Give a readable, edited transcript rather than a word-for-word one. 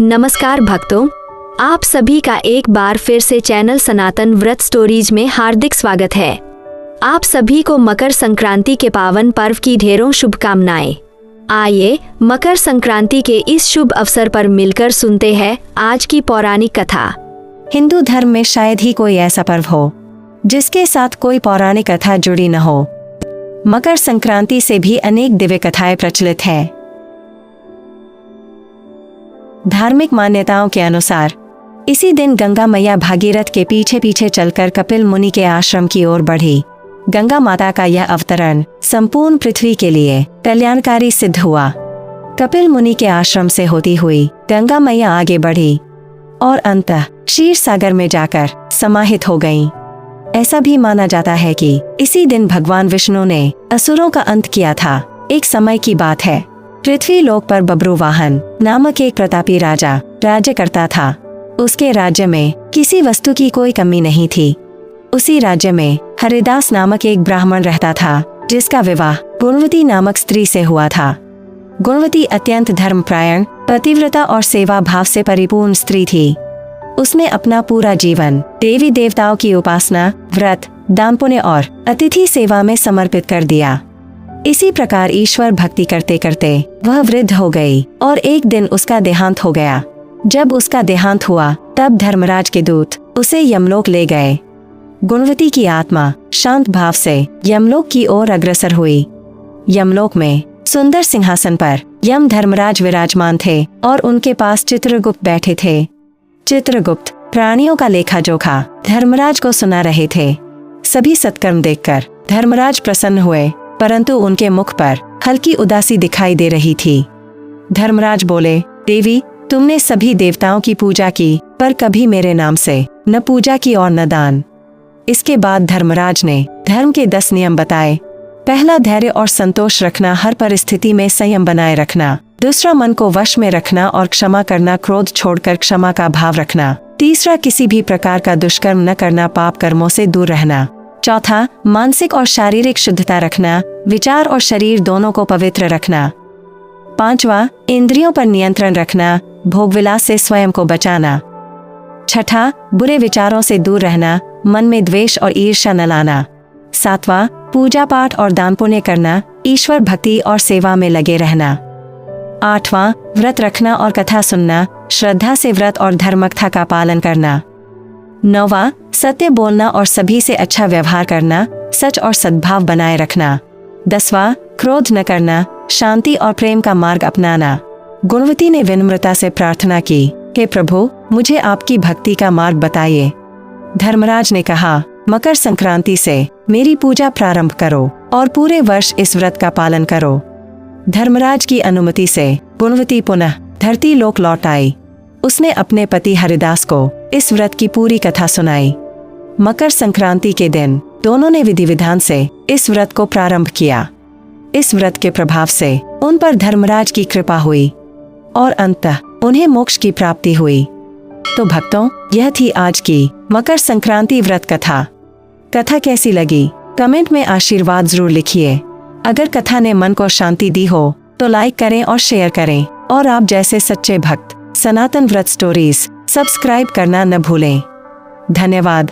नमस्कार भक्तों, आप सभी का एक बार फिर से चैनल सनातन व्रत स्टोरीज में हार्दिक स्वागत है। आप सभी को मकर संक्रांति के पावन पर्व की ढेरों शुभकामनाएं। आइए मकर संक्रांति के इस शुभ अवसर पर मिलकर सुनते हैं आज की पौराणिक कथा। हिंदू धर्म में शायद ही कोई ऐसा पर्व हो जिसके साथ कोई पौराणिक कथा जुड़ी न हो। मकर संक्रांति से भी अनेक दिव्य कथाएं प्रचलित हैं। धार्मिक मान्यताओं के अनुसार इसी दिन गंगा मैया भागीरथ के पीछे पीछे चलकर कपिल मुनि के आश्रम की ओर बढ़ी। गंगा माता का यह अवतरण संपूर्ण पृथ्वी के लिए कल्याणकारी सिद्ध हुआ। कपिल मुनि के आश्रम से होती हुई गंगा मैया आगे बढ़ी और अंततः क्षीर सागर में जाकर समाहित हो गईं। ऐसा भी माना जाता है कि इसी दिन भगवान विष्णु ने असुरों का अंत किया था। एक समय की बात है, पृथ्वी लोक पर बब्रुवाहन नामक एक प्रतापी राजा राज्य करता था। उसके राज्य में किसी वस्तु की कोई कमी नहीं थी। उसी राज्य में हरिदास नामक एक ब्राह्मण रहता था, जिसका विवाह गुणवती नामक स्त्री से हुआ था। गुणवती अत्यंत धर्मपरायण, पतिव्रता और सेवा भाव से परिपूर्ण स्त्री थी। उसने अपना पूरा जीवन देवी देवताओं की उपासना, व्रत, दान पुण्य और अतिथि सेवा में समर्पित कर दिया। इसी प्रकार ईश्वर भक्ति करते करते वह वृद्ध हो गई और एक दिन उसका देहांत हो गया। जब उसका देहांत हुआ तब धर्मराज के दूत उसे यमलोक ले गए। गुणवती की आत्मा शांत भाव से यमलोक की ओर अग्रसर हुई। यमलोक में सुंदर सिंहासन पर यम धर्मराज विराजमान थे और उनके पास चित्रगुप्त बैठे थे। चित्रगुप्त प्राणियों का लेखा जोखा धर्मराज को सुना रहे थे। सभी सत्कर्म देखकर धर्मराज प्रसन्न हुए, परंतु उनके मुख पर हल्की उदासी दिखाई दे रही थी। धर्मराज बोले, देवी, तुमने सभी देवताओं की पूजा की, पर कभी मेरे नाम से न पूजा की और न दान। इसके बाद धर्मराज ने धर्म के 10 नियम बताए। पहला, धैर्य और संतोष रखना, हर परिस्थिति में संयम बनाए रखना। दूसरा, मन को वश में रखना और क्षमा करना, क्रोध छोड़कर क्षमा का भाव रखना। तीसरा, किसी भी प्रकार का दुष्कर्म न करना, पाप कर्मों से दूर रहना। चौथा, मानसिक और शारीरिक शुद्धता रखना, विचार और शरीर दोनों को पवित्र रखना। पांचवा, इंद्रियों पर नियंत्रण रखना, भोगविलास से स्वयं को बचाना। छठा, बुरे विचारों से दूर रहना, मन में द्वेष और ईर्ष्या न लाना। सातवां, पूजा पाठ और दान पुण्य करना, ईश्वर भक्ति और सेवा में लगे रहना। आठवां, व्रत रखना और कथा सुनना, श्रद्धा से व्रत और धर्मकथा का पालन करना। नौवां, सत्य बोलना और सभी से अच्छा व्यवहार करना, सच और सद्भाव बनाए रखना। 10वां, क्रोध न करना, शांति और प्रेम का मार्ग अपनाना। गुणवती ने विनम्रता से प्रार्थना की, हे प्रभु, मुझे आपकी भक्ति का मार्ग बताइए। धर्मराज ने कहा, मकर संक्रांति से मेरी पूजा प्रारंभ करो और पूरे वर्ष इस व्रत का पालन करो। धर्मराज की अनुमति से गुणवती पुनः धरती लोक लौट आई। उसने अपने पति हरिदास को इस व्रत की पूरी कथा सुनाई। मकर संक्रांति के दिन दोनों ने विधि विधान से इस व्रत को प्रारंभ किया। इस व्रत के प्रभाव से उन पर धर्मराज की कृपा हुई और अंततः उन्हें मोक्ष की प्राप्ति हुई। तो भक्तों, यह थी आज की मकर संक्रांति व्रत कथा। कथा कैसी लगी कमेंट में आशीर्वाद जरूर लिखिए। अगर कथा ने मन को शांति दी हो तो लाइक करें और शेयर करें। और आप जैसे सच्चे भक्त सनातन व्रत स्टोरीज सब्सक्राइब करना न भूलें। धन्यवाद।